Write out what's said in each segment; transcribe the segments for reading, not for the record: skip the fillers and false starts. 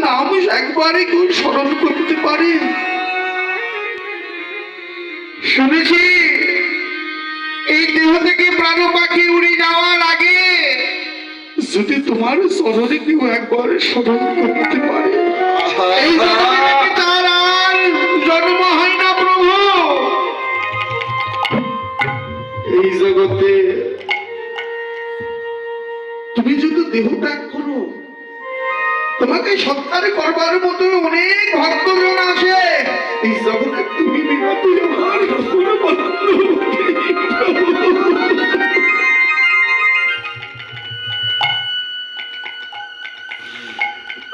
নাম একবারে কেউ স্মরণ করতে পারে? শুনেছি এই দেহ থেকে প্রাণ পাখি উড়ে যাওয়ার আগে যদি তোমার স্মরণে কেউ একবার স্মরণ করতে পারে, এই জগতে থেকে তার আর জন্ম হয় না প্রভু। এই জগতে তুমি যদি দেহ ত্যাগ করো, তোমাকে সৎকার করবার মতো অনেক ভক্তজন আসে। এই জগতে তুমি বিনা তুই আমার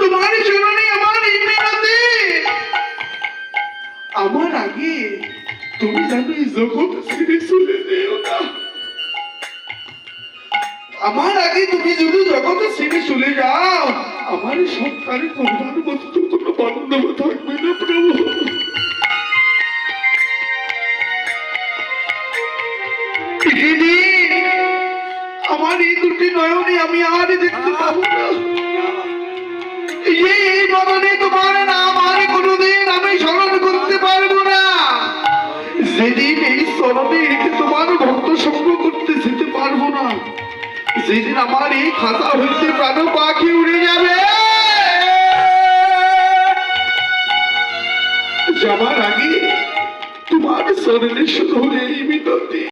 তোমার চরণে আমার এই মিনতি। আমার আগে তুমি যেন এই জগৎ ছেড়ে চলে যেও না। আমার আগে তুমি যদি জগতে ছেড়ে চলে যাও, আমার সংসারে করবার মতো তো কোনো বান্ধব থাকবে না প্রভু। আমার এই দুটি নয়নে আমি আর দেখতে পাবো না। এই বদনে তোমার নাম আর কোনোদিন আমি স্মরণ করতে পারবো না। যেদিন এই স্মরণে তোমার ভক্ত সঙ্গ করতে যেতে পারবো না, যেদিন আমার এই খাতা হইতে প্রাণ পাখি উড়ে যাবে, যাবার আগে তোমার শরীরে শুধু এই মিনতি।